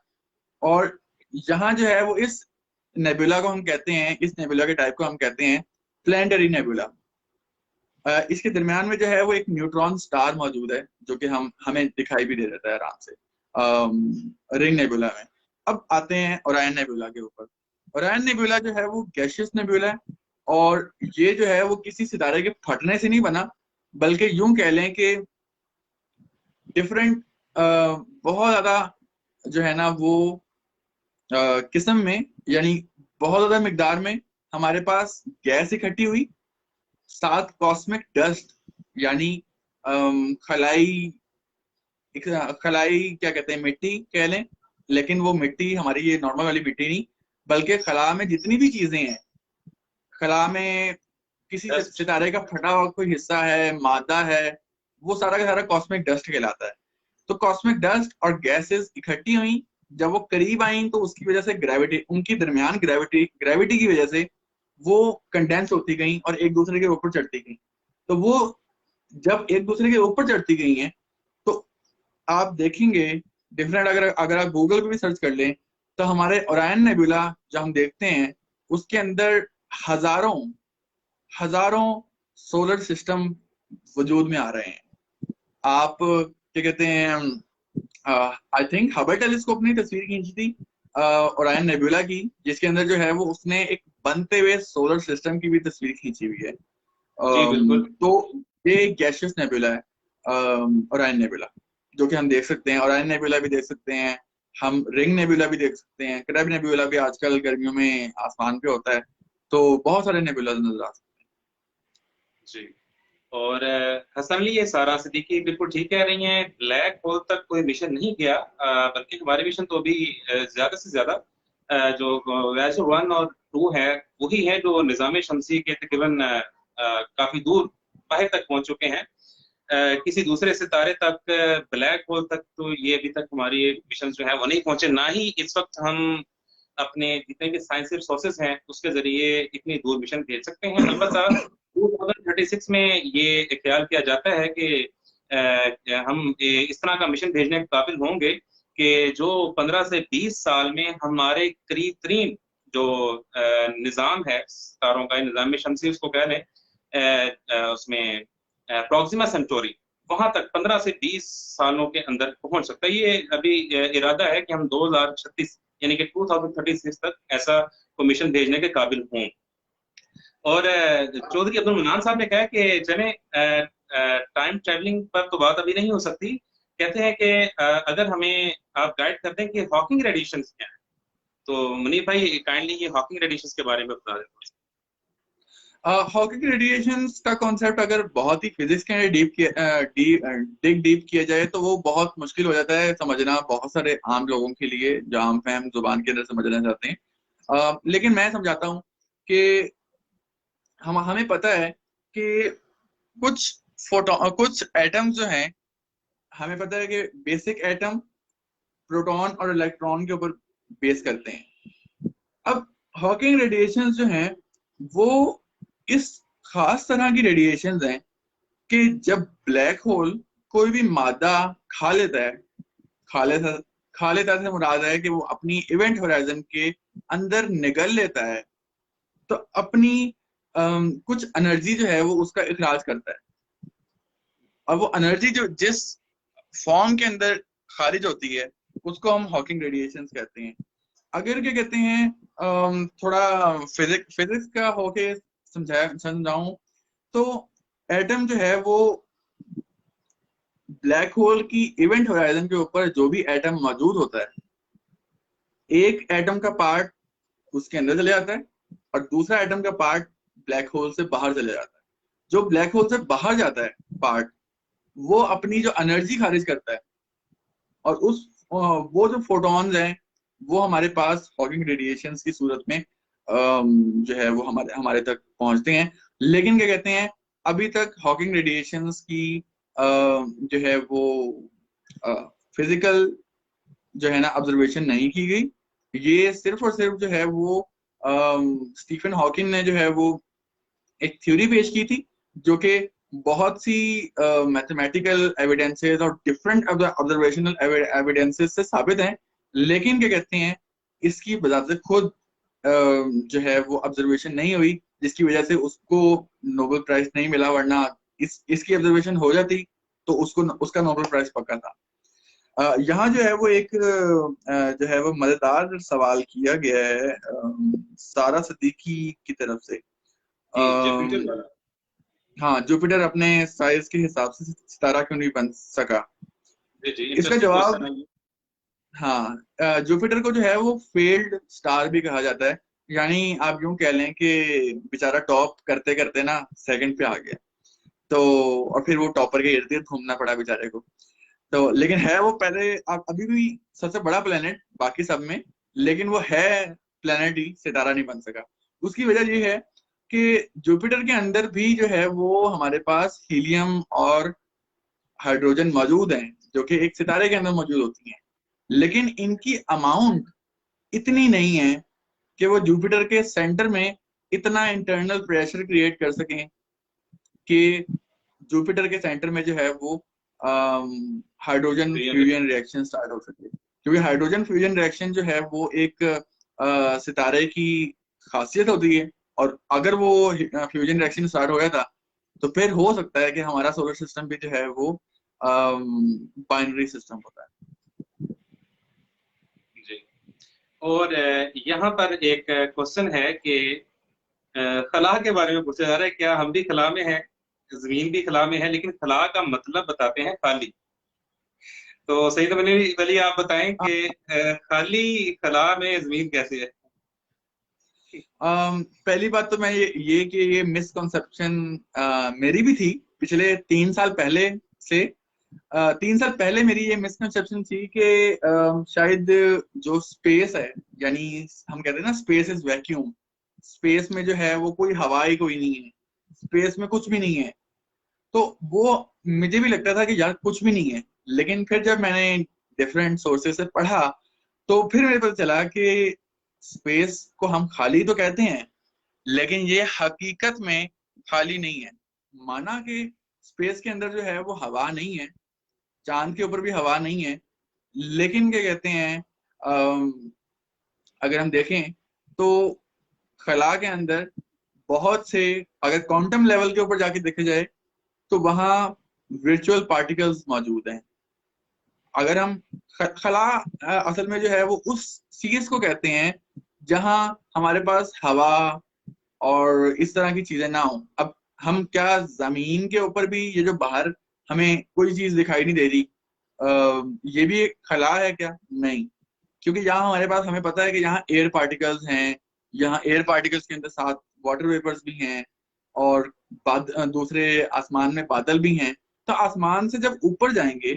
और यहाँ जो है वो इस नेबुला को हम कहते हैं, इस नेबुला के टाइप को हम कहते हैं प्लैनेटरी नेबुला। इसके दरमियान में जो है वो एक न्यूट्रॉन स्टार मौजूद है, जो कि हमें दिखाई भी दे देता है आराम से रिंग नेबुला में। अब आते हैं ओरायन नेबुला के ऊपर। ओरायन नेबुला जो है वो गैसियस नेबुला है, और ये जो है वो किसी सितारे के फटने से नहीं बना, बल्कि यूं कह लें कि डिफरेंट बहुत ज्यादा जो है ना वो किस्म में, यानी बहुत ज्यादा मिकदार में हमारे पास गैस इकट्ठी हुई, साथ कॉस्मिक डस्ट, यानी खलाई, खलाई क्या कहते हैं, मिट्टी कह लें, लेकिन वो मिट्टी हमारी ये नॉर्मल वाली मिट्टी नहीं, बल्कि खला में जितनी भी चीजें हैं, खला में किसी सितारे का फटा हुआ कोई हिस्सा है, मादा है, वो सारा का सारा कॉस्मिक डस्ट कहलाता है। तो कॉस्मिक डस्ट और गैसेस इकट्ठी हुई, जब वो करीब आई तो उसकी वजह से ग्रेविटी, उनकी दरमियान ग्रेविटी की वजह से वो कंडेंस होती गई और एक दूसरे के ऊपर चढ़ती गई। तो वो जब एक दूसरे के ऊपर चढ़ती गई हैं, तो आप देखेंगे डिफरेंट, अगर आप गूगल पे भी सर्च कर लें, तो हमारे ओरायन नेबुला जो हम देखते हैं उसके अंदर हजारों सोलर सिस्टम वजूद में आ रहे हैं। आप क्या कहते हैं, आई थिंक हबल टेलीस्कोप ने तस्वीर खींची थी ओरायन नेबुला की, जिसके अंदर जो है वो उसने एक बनते हुए सोलर सिस्टम की भी तस्वीर खींची हुई है। जी बिल्कुल। तो ये गैसियस नेबुला है ओरायन नेबुला, जो कि हम देख सकते हैं। ओरायन नेबुला भी देख सकते हैं, हम रिंग नेबुला भी देख सकते हैं, क्रैब नेबुला भी आजकल गर्मियों में आसमान पे होता है। तो बहुत सारे नेबुला नजर आ सकते हैं। जी और हसन अली, ये सारा सिद्दीकी बिल्कुल ठीक कह रही हैं, ब्लैक होल तक कोई मिशन नहीं गया, बल्कि हमारे मिशन तो अभी ज्यादा से ज्यादा जो वैजर 1 और 2 है, वही है जो निजाम शमसी के तकरीबन काफी दूर बाहर तक पहुंच चुके हैं। किसी दूसरे सितारे तक, ब्लैक होल तक तो ये अभी तक हमारी मिशन जो है वो नहीं पहुंचे, ना ही इस वक्त हम अपने जितने भी साइंस रिसोर्सेज हैं उसके जरिए इतनी दूर मिशन भेज सकते हैं। अलबत्ता 2036 में ये ख्याल किया जाता है कि हम इस तरह का मिशन भेजने के काबिल होंगे कि जो 15 से 20 साल में हमारे करीब तरीन जो निज़ाम है सितारों का, निज़ाम शमसी उसको कह लें, उसमें प्रॉक्सिमा सेंटोरी, वहां तक 15 से 20 सालों के अंदर पहुंच सकता है। ये अभी इरादा है कि हम 2036 यानी कि 2036 तक ऐसा मिशन भेजने के काबिल हों। और चौधरी अब्दुल मन्नान साहब ने कहा कि चले टाइम ट्रेवलिंग पर तो बात अभी नहीं हो सकती, कहते हैं कि अगर हमें आप गाइड कर दें कि हॉकिंग रेडिएशन क्या है, तो मुनीर भाई काइंडली ये हॉकिंग रेडिएशन के बारे में बता दें। हॉकिंग रेडिएशंस का कॉन्सेप्ट अगर बहुत ही फिजिक्स के डीप किया जाए तो वो बहुत मुश्किल हो जाता है समझना बहुत सारे आम लोगों के लिए, जो आम फहम जुबान के अंदर समझना चाहते हैं। लेकिन मैं समझाता हूँ कि हमें पता है कि कुछ एटम जो हैं, हमें पता है कि बेसिक एटम प्रोटॉन और इलेक्ट्रॉन के ऊपर बेस करते हैं। अब हॉकिंग रेडिएशन जो हैं वो इस खास तरह की रेडिएशन हैं कि जब ब्लैक होल कोई भी मादा खा लेता है, खा लेता से मुराद है कि वो अपनी इवेंट होराइजन के अंदर निगल लेता है, तो अपनी कुछ एनर्जी जो है वो उसका इखराज करता है। और वो एनर्जी जो जिस फॉर्म के अंदर खारिज होती है उसको हम हॉकिंग रेडिएशन कहते हैं। अगर क्या कहते हैं, थोड़ा फिजिक्स का होके समझाऊं तो एटम जो है वो ब्लैक होल की इवेंट होराइजन के ऊपर जो भी एटम मौजूद होता है, एक एटम का पार्ट उसके अंदर चले जाता है और दूसरा एटम का पार्ट ब्लैक होल से बाहर चले जाता है। जो ब्लैक होल से बाहर जाता है पार्ट, वो अपनी जो एनर्जी खारिज करता है और वो जो फोटॉन्स हैं वो हमारे पास हॉकिंग रेडिएशन की सूरत में जो है वो हमारे तक पहुंचते हैं। लेकिन क्या कहते हैं, अभी तक हॉकिंग रेडिएशंस की जो है वो फिजिकल जो है ना ऑब्जर्वेशन नहीं की गई। ये सिर्फ और सिर्फ जो है वो स्टीफन हॉकिंग ने जो है वो एक थ्योरी पेश की थी जो कि बहुत सी मैथमेटिकल एविडेंसेस और डिफरेंट ऑब्जर्वेशनल एविडेंसेस से साबित हैं। लेकिन क्या कहते हैं, इसकी वजह से खुद जो है वो ऑब्जर्वेशन नहीं हुई, जिसकी वजह से उसको नोबेल प्राइज नहीं मिला, वरना इसकी ऑब्जर्वेशन हो जाती तो उसका नोबेल प्राइज पक्का था। यहाँ जो है वो एक जो है वो मजेदार सवाल किया गया है सारा सिद्दीकी की तरफ से। जुपिटर वाला। हाँ, जुपिटर अपने साइज के हिसाब से सितारा क्यों नहीं बन सका? जी इसका जवाब, हाँ, जुपिटर को जो है वो फेल्ड स्टार भी कहा जाता है। यानी आप यूं कह लें कि बेचारा टॉप करते करते ना सेकंड पे आ गया, तो और फिर वो टॉपर के इर्द गिर्द घूमना पड़ा बेचारे को। तो लेकिन है वो पहले अभी भी सबसे बड़ा प्लेनेट बाकी सब में, लेकिन वो है प्लेनेट ही, सितारा नहीं बन सका। उसकी वजह ये है कि जुपिटर के अंदर भी जो है वो हमारे पास हीलियम और हाइड्रोजन मौजूद हैं, जो कि एक सितारे के अंदर मौजूद होती हैं, लेकिन इनकी अमाउंट इतनी नहीं है कि वो जुपिटर के सेंटर में इतना इंटरनल प्रेशर क्रिएट कर सकें कि जुपिटर के सेंटर में जो है वो हाइड्रोजन फ्यूजन रिएक्शन स्टार्ट हो सके। क्योंकि हाइड्रोजन फ्यूजन रिएक्शन जो है वो एक सितारे की खासियत होती है, और अगर वो फ्यूजन रिएक्शन स्टार्ट हो गया था तो फिर हो सकता है कि हमारा सोलर सिस्टम भी जो है वो बाइनरी सिस्टम होता है। जी। और यहाँ पर एक क्वेश्चन है कि खला के बारे में पूछा जा रहा है, क्या हम भी खला में हैं, जमीन भी खला में है, लेकिन खला का मतलब बताते हैं खाली। तो सही तो वली आप बताएं कि खाली खला में जमीन कैसे है? पहली बात तो मैं ये कि ये मिसकंसेप्शन मेरी भी थी पिछले 3 साल पहले से 3 साल पहले मेरी ये मिसकंसेप्शन थी कि शायद जो स्पेस है, यानी हम कहते हैं ना स्पेस इज वैक्यूम, स्पेस में जो है वो कोई हवा ही कोई नहीं है, स्पेस में कुछ भी नहीं है। तो वो मुझे भी लगता था कि यार कुछ भी नहीं है, लेकिन फिर जब मैंने डिफरेंट सोर्सेस से पढ़ा तो फिर मेरे पता चला कि स्पेस को हम खाली तो कहते हैं, लेकिन ये हकीकत में खाली नहीं है। माना कि स्पेस के अंदर जो है वो हवा नहीं है, चांद के ऊपर भी हवा नहीं है, लेकिन क्या कहते हैं, अगर हम देखें तो खला के अंदर बहुत से, अगर क्वांटम लेवल के ऊपर जाके देखा जाए तो वहां वर्चुअल पार्टिकल्स मौजूद हैं। अगर हम खला असल में जो है वो उस चीज को कहते हैं जहां हमारे पास हवा और इस तरह की चीजें ना हो। अब हम क्या जमीन के ऊपर भी ये जो बाहर हमें कोई चीज दिखाई नहीं दे रही, ये भी एक खला है क्या? नहीं, क्योंकि यहाँ हमारे पास, हमें पता है कि यहाँ एयर पार्टिकल्स हैं, यहाँ एयर पार्टिकल्स के अंदर साथ वाटर वेपर्स भी हैं, और दूसरे आसमान में बादल भी हैं। तो आसमान से जब ऊपर जाएंगे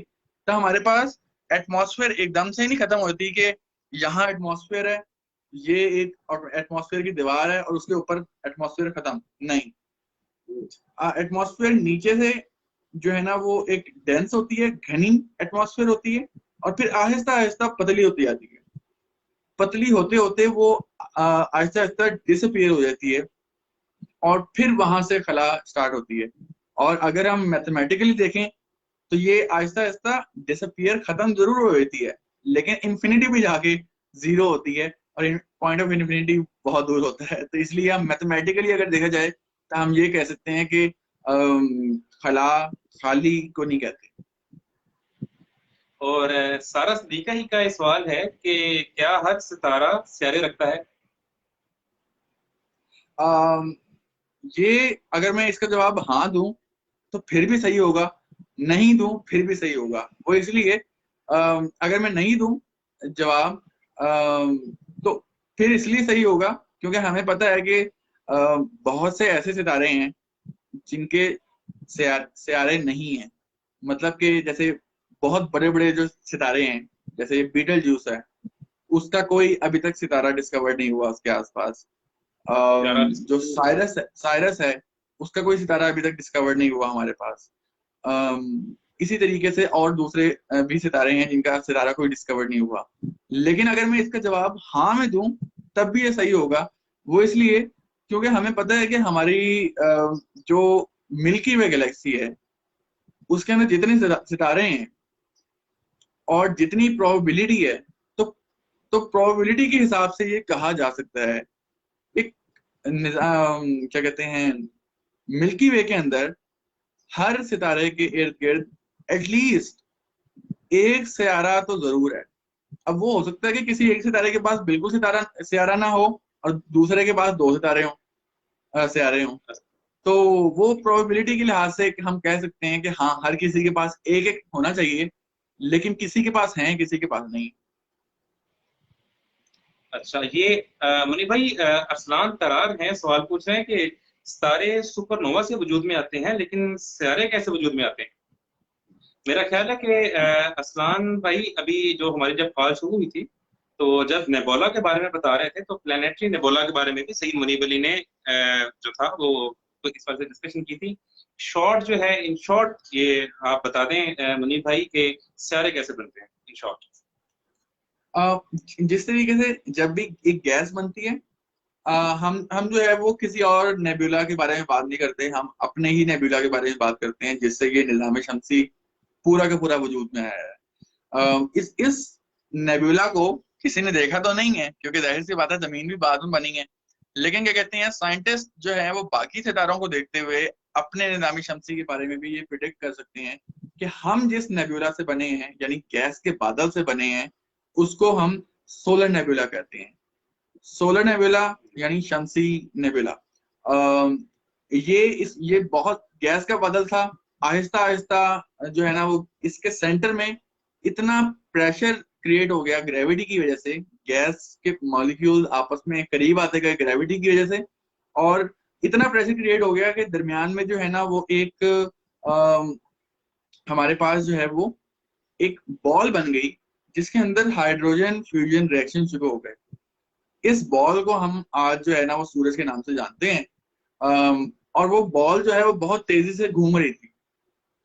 तो हमारे पास एटमॉस्फेयर एकदम से ही नहीं खत्म होती कि यहाँ एटमॉस्फेयर है, ये एक एटमॉस्फेयर की दीवार है और उसके ऊपर एटमॉस्फेयर खत्म नहीं। एटमॉस्फेयर नीचे से जो है ना वो एक डेंस होती है, घनी एटमॉस्फेयर होती है, और फिर आहिस्ता आहिस्ता पतली होती जाती है। पतली होते होते वो आहिस्ता आहिस्ता डिसअपियर हो जाती है, और फिर वहां से खला स्टार्ट होती है। और अगर हम मैथमेटिकली देखें तो ये आहिस्ता आहिस्ता डिसअपियर खत्म जरूर हो जाती है, लेकिन इन्फिनिटी भी जाके जीरो होती है, और पॉइंट ऑफ इन्फिनिटी बहुत दूर होता है। तो इसलिए हम मैथमेटिकली अगर देखा जाए तो हम ये कह सकते हैं कि खला खाली को नहीं कहते। और सारा सदीका ही का ये सवाल है कि क्या हर सितारा सियारे रखता है? ये अगर मैं इसका जवाब हाँ दूं तो फिर भी सही होगा, नहीं दूं फिर भी सही होगा। वो इसलिए अगर मैं नहीं दूं जवाब तो फिर इसलिए सही होगा क्योंकि हमें पता है कि बहुत से ऐसे सितारे हैं जिनके सियारे नहीं हैं। मतलब कि जैसे बहुत बड़े बड़े जो सितारे हैं, जैसे बीटल जूस है, उसका कोई अभी तक सितारा डिस्कवर नहीं हुआ उसके आसपास। जो साइरस है उसका कोई सितारा अभी तक डिस्कवर नहीं हुआ हमारे पास। इसी तरीके से और दूसरे भी सितारे हैं जिनका सितारा कोई डिस्कवर नहीं हुआ। लेकिन अगर मैं इसका जवाब हाँ में दूं तब भी ये सही होगा। वो इसलिए क्योंकि हमें पता है कि हमारी जो मिल्की वे गैलेक्सी है उसके अंदर जितने सितारे हैं और जितनी प्रोबेबिलिटी है, तो प्रोबेबिलिटी के हिसाब से ये कहा जा सकता है, एक क्या कहते हैं, मिल्की वे के अंदर हर सितारे के इर्द गिर्द एटलीस्ट एक सियारा तो जरूर है। अब वो हो सकता है कि किसी एक सितारे के पास बिल्कुल सियारा ना हो और दूसरे के पास 2 सितारे हों, सियारे हों। तो वो प्रोबेबिलिटी के लिहाज से हम कह सकते हैं कि हाँ हर किसी के पास एक एक होना चाहिए, लेकिन किसी के पास है किसी के पास नहीं। अच्छा, ये मुनीब भाई अरसलान तरार हैं, सवाल पूछ रहे हैं कि सितारे सुपरनोवा से वजूद में आते हैं, लेकिन सितारे कैसे वजूद में आते हैं? मेरा ख्याल है कि अरसलान भाई अभी जो हमारी जब कॉल शुरू हुई थी तो जब नेबोला के बारे में बता रहे थे तो प्लानिटरी नेबोला के बारे में भी सईद मुनीब अली ने जो था वो तो इस बारे से डिस्कशन की थी। शॉर्ट जो है, इन शॉर्ट ये आप बता दें मुनीब भाई के सितारे कैसे बनते हैं इन शॉर्ट। जिस तरीके से जब भी एक गैस बनती है, हम जो है वो किसी और नेबुला के बारे में बात नहीं करते, हम अपने ही नेबुला के बारे में बात करते हैं जिससे ये निज़ाम शमसी पूरा का पूरा वजूद में आया है। इस नेबुला को किसी ने देखा तो नहीं है क्योंकि जाहिर सी बात है जमीन भी बाद में बनी है, लेकिन क्या कहते हैं साइंटिस्ट जो है वो बाकी सितारों को देखते हुए अपने निज़ाम शमसी के बारे में भी ये प्रिडिक्ट कर सकते हैं कि हम जिस नेबुला से बने हैं, यानी गैस के बादल से बने हैं, उसको हम सोलर नेबुला कहते हैं। सोलर नेबुला यानी शमसी नेबुला। ये बहुत गैस का बादल था। आहिस्ता आहिस्ता जो है ना वो इसके सेंटर में इतना प्रेशर क्रिएट हो गया ग्रेविटी की वजह से, गैस के मॉलिक्यूल आपस में करीब आते गए ग्रेविटी की वजह से, और इतना प्रेशर क्रिएट हो गया कि दरमियान में जो है ना वो एक हमारे पास जो है वो एक बॉल बन गई जिसके अंदर हाइड्रोजन फ्यूजन रिएक्शन शुरू हो गए। इस बॉल को हम आज जो है ना वो सूरज के नाम से जानते हैं। और वो बॉल जो है वो बहुत तेजी से घूम रही थी,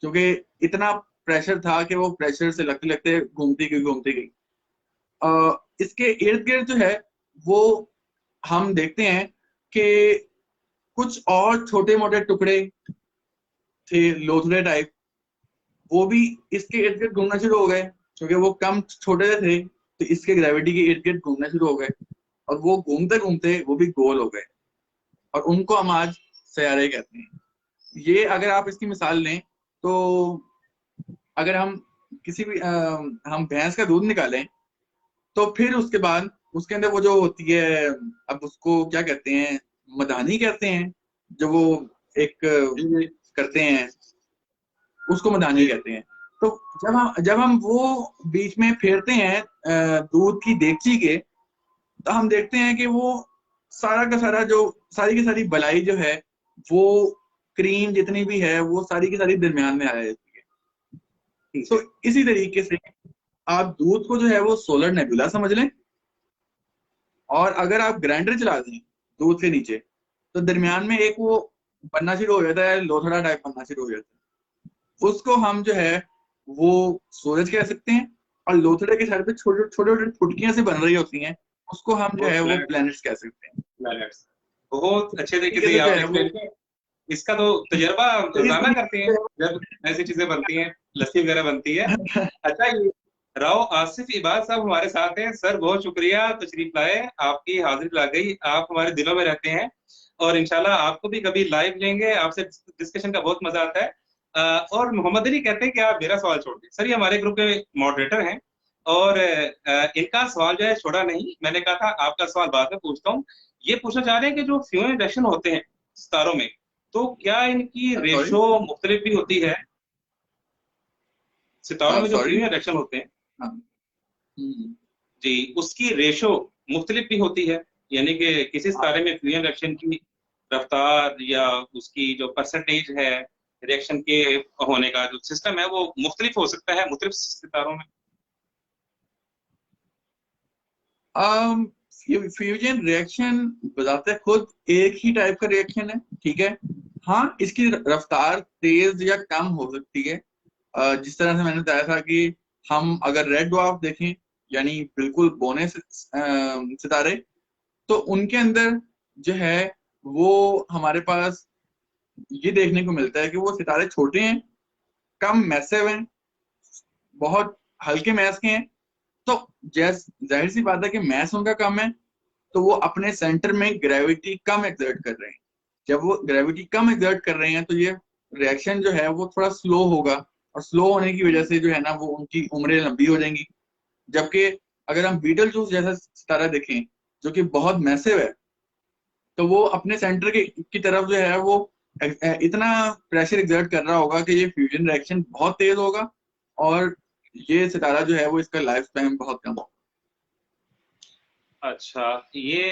क्योंकि इतना प्रेशर था कि वो प्रेशर से लगते लगते घूमती गई। इसके इर्द गिर्द जो है वो हम देखते हैं कि कुछ और छोटे मोटे टुकड़े थे लोथड़े टाइप, वो भी इसके इर्द गिर्द घूमना शुरू हो गए, क्योंकि वो कम छोटे थे तो इसके ग्रेविटी के इर्द गिर्द घूमना शुरू हो गए, और वो घूमते घूमते वो भी गोल हो गए, और उनको हम आज सैयारे कहते हैं। ये अगर आप इसकी मिसाल लें तो अगर हम किसी भी हम भैंस का दूध निकालें तो फिर उसके बाद उसके अंदर वो जो होती है, अब उसको क्या कहते हैं, मदानी कहते हैं, जो वो एक करते हैं उसको मदानी कहते हैं। तो जब हम वो बीच में फेरते हैं दूध की देगची के, तो हम देखते हैं कि वो सारा का सारा जो सारी की सारी बलाई जो है वो क्रीम जितनी भी है वो सारी की सारी दरमियान में आ जाती है। तो इसी तरीके से आप दूध को जो है वो सोलर नेबुला समझ लें, और अगर आप ग्राइंडर चला दें दूध के नीचे तो दरमियान में एक वो बनना शुरू हो जाता है, लोथड़ा टाइप बनना शुरू हो जाता है। उसको हम जो है वो सूरज कह सकते हैं, और लोथड़े के साइड पे छोटे छोटे फुटकियां से बन रही होती हैं, उसको हम जो है वो प्लैनेट्स कह सकते हैं। प्लैनेट्स बहुत अच्छे तरीके से आपने एक्सप्लेन किया। इसका तो तजर्बा रोजाना करते हैं जब ऐसी चीजें बनती हैं, लस्सी वगैरह बनती है। अच्छा, ये राव आसिफ इबाद साहब हमारे साथ हैं। सर बहुत शुक्रिया तशरीफ लाए, आपकी हाजिरी लग गई, आप हमारे दिलों में रहते हैं, और इंशाल्लाह आपको भी कभी लाइव लेंगे, आपसे डिस्कशन का बहुत मजा आता है। और मोहम्मद अली कहते हैं कि आप मेरा सवाल छोड़ दें। सर ये हमारे ग्रुप के मॉडरेटर हैं, और इनका सवाल जो है छोड़ा नहीं, मैंने कहा था आपका सवाल बाद में पूछता हूँ। ये पूछना चाह रहे हैं कि जो फ्यूजन रिएक्शन होते हैं सितारों में, तो क्या इनकी रेशो मुख्तलिफ भी होती है? सितारों में जो फ्यूजन रिएक्शन होते हैं जी, उसकी रेशो मुख्तलिफ भी होती है, यानी कि किसी सितारे में फ्यूजन रिएक्शन की रफ्तार या उसकी जो परसेंटेज है रिएक्शन के होने का जो सिस्टम है वो मुख्तलिफ हो सकता है मुख्तलिफ सितारों में। फ्यूजन रिएक्शन बताते खुद एक ही टाइप का रिएक्शन है, ठीक है। हाँ, इसकी रफ्तार तेज या कम हो सकती है। जिस तरह से मैंने बताया था कि हम अगर रेड ड्वार्फ देखें, यानी बिल्कुल बौने सितारे, तो उनके अंदर जो है वो हमारे पास ये देखने को मिलता है कि वो सितारे छोटे हैं, कम मैसिव हैं, बहुत हल्के मैस के हैं। तो जाहिर सी बात है कि मैस उनका कम है, तो वो अपने सेंटर में ग्रेविटी कम एक्सर्ट कर रहे हैं। जब वो ग्रेविटी कम एक्सर्ट कर रहे हैं तो ये रिएक्शन जो है वो थोड़ा स्लो होगा, और स्लो होने की वजह से जो है ना वो उनकी उम्रें लंबी हो जाएंगी। जबकि अगर हम बीटल जूस जैसा सितारा देखें जो कि बहुत मैसिव है, तो वो अपने सेंटर की तरफ जो है वो इतना प्रेशर एक्सर्ट कर रहा होगा कि ये फ्यूजन रिएक्शन बहुत तेज होगा, और ये सितारा जो है वो इसका लाइफ स्पैन बहुत कम होगा। अच्छा, ये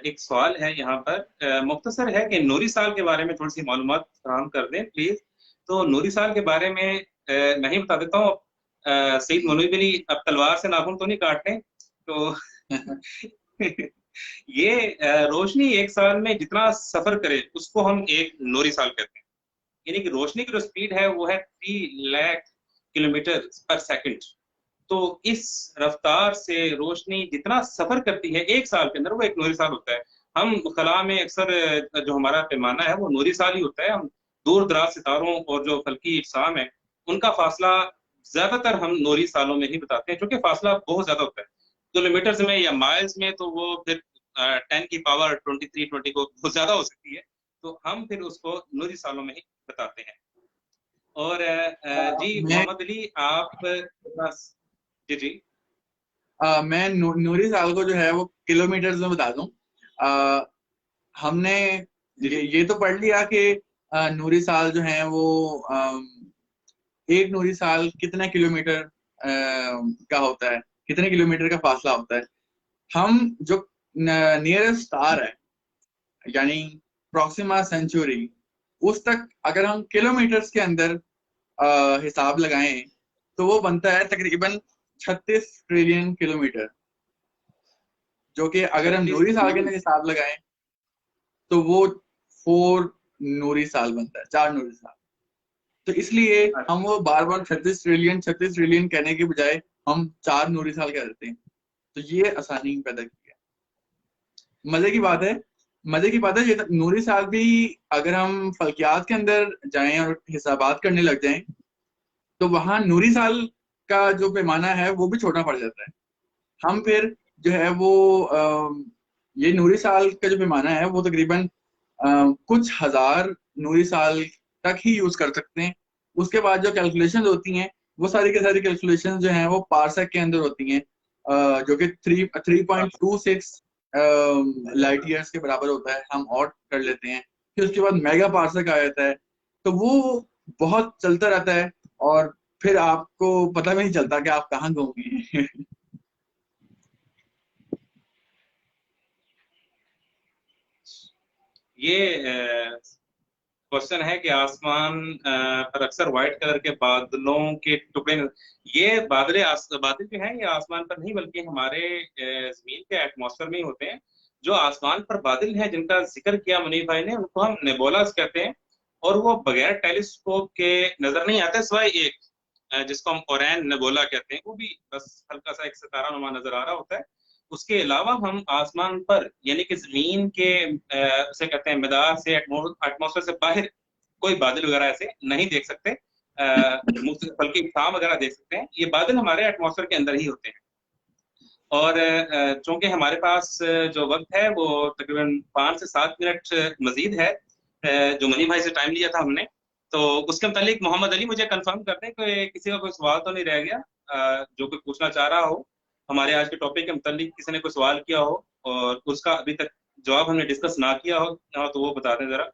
एक सवाल है यहाँ पर, मुख्तसर है कि नूरी साल के बारे में थोड़ी सी मालूमात फराहम कर दें प्लीज। तो नूरी साल के बारे में मैं ही बता देता हूँ। सईद मौलवी अली अब तलवार से नाखून तो नहीं काटने, तो ये रोशनी एक साल में जितना सफर करे उसको हम एक नूरी साल कहते हैं। यानी कि रोशनी की जो स्पीड है वो है 3 लाख किलोमीटर पर सेकंड। तो इस रफ्तार से रोशनी जितना सफर करती है एक साल के अंदर वो एक नूरी साल होता है। हम खला में अक्सर जो हमारा पैमाना है वो नूरी साल ही होता है। हम दूर दराज सितारों और जो फल्की इज्साम है उनका फासला ज्यादातर हम नूरी सालों में ही बताते हैं, क्योंकि फासला बहुत ज्यादा होता है किलोमीटर में या माइल्स में, तो वो फिर 10 की पावर 23-20 को बहुत ज्यादा हो सकती है, तो हम फिर उसको नूरी सालों में ही बताते हैं। और जी मोहम्मद अली आप जी जी मैं नूरी साल को जो है वो किलोमीटर में बता दूं। हमने ये तो पढ़ लिया कि नूरी साल जो है वो एक नूरी साल कितना किलोमीटर का होता है, कितने किलोमीटर का फासला होता है। हम जो नियरेस्ट स्टार है यानी प्रोक्सिमा सेंचुरी, उस तक अगर हम किलोमीटर्स के अंदर हिसाब लगाएं तो वो बनता है तकरीबन 36 ट्रिलियन किलोमीटर, जो कि अगर हम 36 नूरी साल के ट्रिलियन। अंदर हिसाब लगाएं तो वो 4 नूरी साल बनता है, 4 नूरी साल। तो इसलिए हम वो बार बार 36 ट्रिलियन कहने के बजाय हम 4 नूरी साल कह देते हैं। तो ये आसानी पैदा की है। मजे की बात है, मजे की बात है, ये नूरी साल भी अगर हम फल्कियात के अंदर जाएं और हिसाबात करने लग जाएं तो वहां नूरी साल का जो पैमाना है वो भी छोटा पड़ जाता है। हम फिर जो है वो ये नूरी साल का जो पैमाना है वो तकरीबन कुछ हजार नूरी साल तक ही यूज कर सकते हैं। उसके बाद जो कैलकुलेशंस होती हैं वो सारी की सारी कैलकुलेशंस जो हैं वो पारसेक के अंदर होती हैं, जो कि 3.26 लाइट ईयर्स के बराबर होता है। हम और कर लेते हैं, फिर उसके बाद मेगा पारसेक आ जाता है। तो वो बहुत चलता रहता है और फिर आपको पता भी नहीं चलता कि आप कहाँ घूम ये क्वेश्चन है कि आसमान पर अक्सर व्हाइट कलर के बादलों के टुकड़े ये बादल जो हैं ये आसमान पर नहीं बल्कि हमारे जमीन के एटमॉस्फेयर में ही होते हैं। जो आसमान पर बादल हैं जिनका जिक्र किया मुनीफ भाई ने उनको हम नेबोलास कहते हैं। और वो बगैर टेलीस्कोप के नजर नहीं आते सिवाय एक, जिसको हम ओरैन नेबुला कहते हैं, वो भी बस हल्का सा एक सितारा नुमा नजर आ रहा होता है। उसके अलावा हम आसमान पर यानी कि जमीन के उसे कहते हैं मैदान से एटमोसफेयर से बाहर कोई बादल वगैरह ऐसे नहीं देख सकते, बल्कि शाम वगैरह देख सकते हैं। ये बादल हमारे एटमोसफेयर के अंदर ही होते हैं। और चूंकि हमारे पास जो वक्त है वो तकरीबन 5 से 7 मिनट मजीद है, जो मनी भाई से टाइम लिया था हमने, तो उसके मुतालिक मोहम्मद अली मुझे कंफर्म कर दें कि किसी का कोई सवाल तो नहीं रह गया, जो कोई पूछना चाह रहा हो हमारे आज के टॉपिक के मुतालिक, किसी ने कोई सवाल किया हो और उसका अभी तक जवाब हमने डिस्कस ना किया हो तो वो बता दें जरा।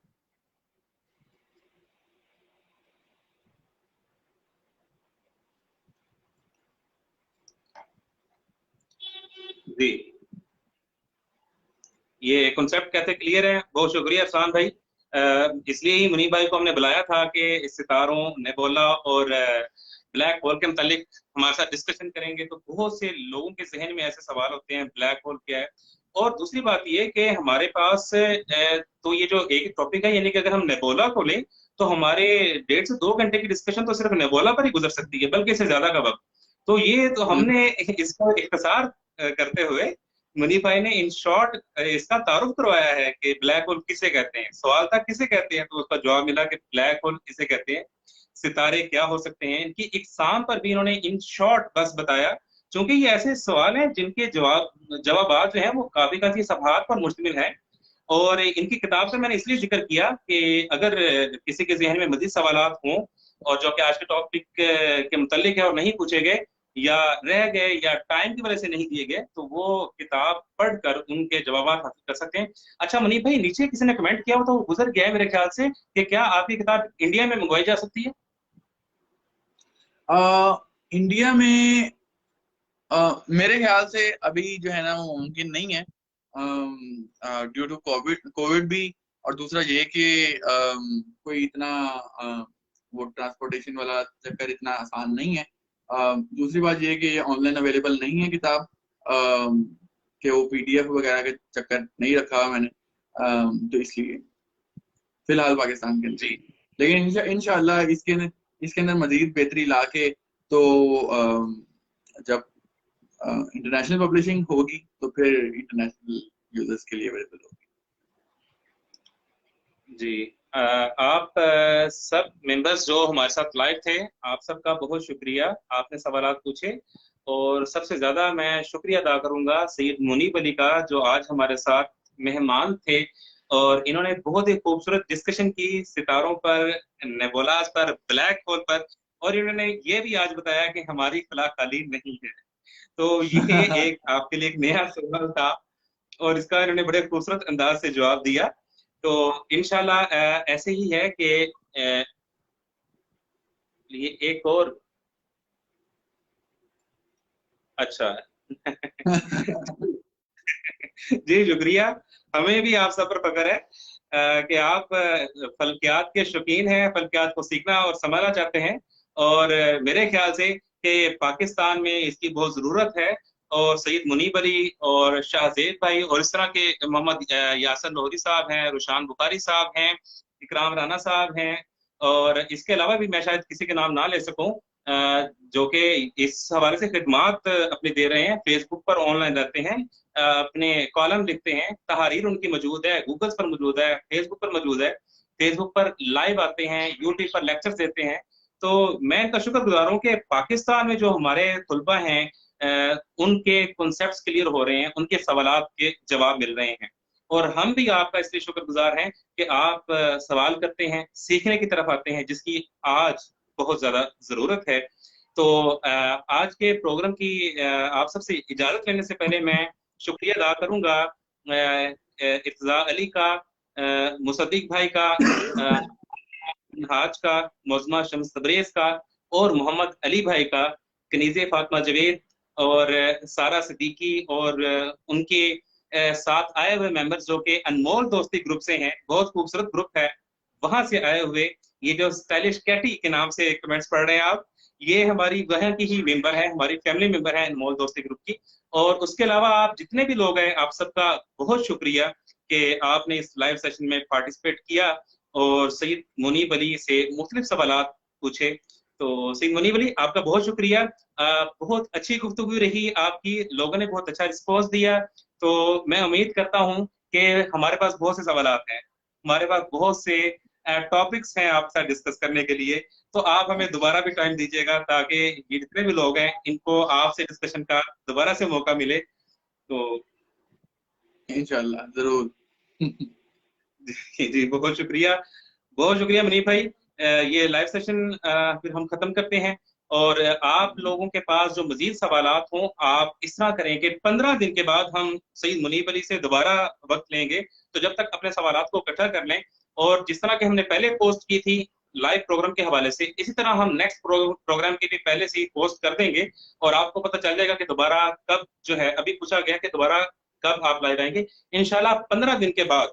जी, ये कॉन्सेप्ट कहते क्लियर है। बहुत शुक्रिया अफसान भाई। इसलिए ही मुनीब भाई को हमने बुलाया था कि इस सितारों, नेबोला और ब्लैक होल के मुतालिक हमारे साथ डिस्कशन करेंगे। तो बहुत से लोगों के जहन में ऐसे सवाल होते हैं ब्लैक होल क्या है। और दूसरी बात ये कि हमारे पास तो ये जो एक टॉपिक है, यानी कि अगर हम नेबोला को लें तो हमारे 1.5 से 2 घंटे की डिस्कशन तो सिर्फ नेबोला पर ही गुजर सकती है, बल्कि इससे ज्यादा का वक्त। तो ये तो है। हमने इसको इख्तिसार करते हुए मुनीफ भाई ने इन शॉर्ट इसका तारुफ करवाया है कि ब्लैक होल किसे कहते हैं। सवाल था किसे कहते हैं, तो उसका जवाब मिला कि ब्लैक होल इसे कहते हैं। सितारे क्या हो सकते हैं, इनकी इकसाम पर भी इन्होंने इन शॉर्ट बस बताया। क्योंकि ये ऐसे सवाल हैं जिनके जवाब जो है वो काफी काफी सफहात पर मुश्तमिल है। और इनकी किताब से मैंने इसलिए जिक्र किया कि अगर किसी के जहन में मजीद सवाल हों और जो कि आज के टॉपिक के मुतल्लिक है और नहीं पूछे गए या रह गए या टाइम की वजह से नहीं दिए गए, तो वो किताब पढ़कर उनके जवाब हासिल कर सकते हैं। अच्छा मुनीब भाई, नीचे किसी ने कमेंट किया हो तो वो गुजर गया है मेरे ख्याल से, कि क्या आपकी किताब इंडिया में मंगवाई जा सकती है? इंडिया में मेरे ख्याल से अभी जो है ना वो मुमकिन नहीं है, ड्यू टू कोविड कोविड भी। और दूसरा ये कि कोई इतना वो ट्रांसपोर्टेशन वाला चक्कर इतना आसान नहीं है। दूसरी बात ये कि ये ऑनलाइन अवेलेबल नहीं है किताब, कि वो पीडीएफ वगैरह के चक्कर नहीं रखा हुआ मैंने, तो इसलिए फिलहाल पाकिस्तान के अंदर। जी लेकिन इंशाल्लाह इसके अंदर मजीद बेहतरी ला के तो जब इंटरनेशनल पब्लिशिंग होगी तो फिर इंटरनेशनल यूजर्स के लिए अवेलेबल होगी। जी। आप सब मेंबर्स जो हमारे साथ लाइव थे, आप सबका बहुत शुक्रिया, आपने सवाल पूछे। और सबसे ज्यादा मैं शुक्रिया अदा करूंगा सैयद मुनीब अली का, जो आज हमारे साथ मेहमान थे और इन्होंने बहुत ही खूबसूरत डिस्कशन की सितारों पर, नेबुलास पर, ब्लैक होल पर। और इन्होंने ये भी आज बताया कि हमारी खला खाली नहीं है। तो ये एक आपके लिए एक नया सवाल था और इसका इन्होंने बड़े खूबसूरत अंदाज से जवाब दिया। तो इंशाल्लाह ऐसे ही है कि ये एक और अच्छा जी शुक्रिया, हमें भी आप सब पर फख्र है। कि आप फल्कियात के शौकीन हैं, फल्कियात को सीखना और समझना चाहते हैं, और मेरे ख्याल से कि पाकिस्तान में इसकी बहुत ज़रूरत है। और सईद मुनीब अली और शाहजेब भाई और इस तरह के मोहम्मद यासर नूरी साहब हैं, रुशान बुखारी साहब हैं, इकराम राना साहब हैं, और इसके अलावा भी मैं शायद किसी के नाम ना ले सकूं, जो कि इस हवाले से खिदमात अपनी दे रहे हैं, फेसबुक पर ऑनलाइन रहते हैं, अपने कॉलम लिखते हैं, तहारीर उनकी मौजूद है, गूगल पर मौजूद है, फेसबुक पर मौजूद है, फेसबुक पर लाइव आते हैं, यूट्यूब पर लेक्चर्स देते हैं। तो मैं इनका शुक्रगुजार हूँ कि पाकिस्तान में जो हमारे तलबा हैं, उनके कॉन्सेप्ट्स क्लियर हो रहे हैं, उनके सवालात के जवाब मिल रहे हैं। और हम भी आपका इसलिए शुक्रगुजार हैं कि आप सवाल करते हैं, सीखने की तरफ आते हैं, जिसकी आज बहुत ज्यादा जरूरत है। तो आज के प्रोग्राम की आप सबसे इजाजत लेने से पहले मैं शुक्रिया अदा करूंगा इर्तजा अली का, मुसद्दिक भाई का, हाज का, मोज़मा शम्स तबरेज का, और मोहम्मद अली भाई का, कनीज़े फातिमा जवेद और सारा सिद्दीकी और उनके साथ आए हुए मेंबर्स जो कि अनमोल दोस्ती ग्रुप से हैं, बहुत खूबसूरत ग्रुप है, वहां से आए हुए ये जो स्टाइलिश कैटी के नाम से कमेंट्स पढ़ रहे हैं आप, ये हमारी वहाँ की ही मेंबर है, हमारी फैमिली मेंबर है अनमोल दोस्ती ग्रुप की। और उसके अलावा आप जितने भी लोग हैं, आप सबका बहुत शुक्रिया कि आपने इस लाइव सेशन में पार्टिसिपेट किया और सईद मुनीब अली से मुख्तलिफ सवालात पूछे। तो सईद मुनीब अली, आपका बहुत शुक्रिया। बहुत अच्छी गुफ्तगू रही आपकी, लोगों ने बहुत अच्छा रिस्पॉन्स दिया। तो मैं उम्मीद करता हूँ कि हमारे पास बहुत से सवालात हैं, हमारे पास बहुत से टॉपिक्स हैं आपसे डिस्कस करने के लिए। तो आप हमें दोबारा भी टाइम दीजिएगा ताकि ये जितने भी लोग हैं इनको आपसे डिस्कशन का दोबारा से मौका मिले। तो इंशाल्लाह जरूर। जी, बहुत शुक्रिया, बहुत शुक्रिया मनीष भाई। ये लाइव सेशन फिर हम खत्म करते हैं। और आप लोगों के पास जो मजीद सवालात हों, आप इस तरह करें कि 15 दिन के बाद हम सईद मुनीब अली से दोबारा वक्त लेंगे। तो जब तक अपने सवालात को इकट्ठा कर लें, और जिस तरह के हमने पहले पोस्ट की थी लाइव प्रोग्राम के हवाले से, इसी तरह हम नेक्स्ट प्रोग्राम की भी पहले से ही पोस्ट कर देंगे, और आपको पता चल जाएगा कि दोबारा कब जो है, अभी पूछा गया कि दोबारा कब आप लाइव आएंगे। इंशाल्लाह 15 दिन के बाद,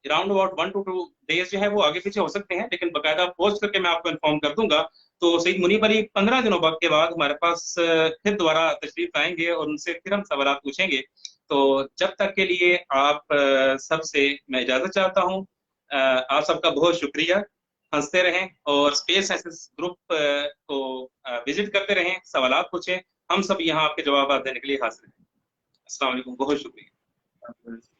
अराउंड अबाउट 1 to 2 डेज जो है वो आगे पीछे हो सकते हैं, लेकिन बकायदा पोस्ट करके मैं आपको इन्फॉर्म कर दूंगा। तो सईद मुनीब अली 15 दिनों के बाद हमारे पास फिर दोबारा तशरीफ आएंगे और उनसे फिर हम सवाल पूछेंगे। तो जब तक के लिए आप सबसे मैं इजाजत चाहता हूँ। आप सबका बहुत शुक्रिया। हंसते रहें और स्पेस एक्सेस ग्रुप को विजिट करते रहें, सवाल पूछें, हम सब यहाँ आपके जवाब देने के लिए हाजिर हैं। अस्सलाम वालेकुम, बहुत शुक्रिया।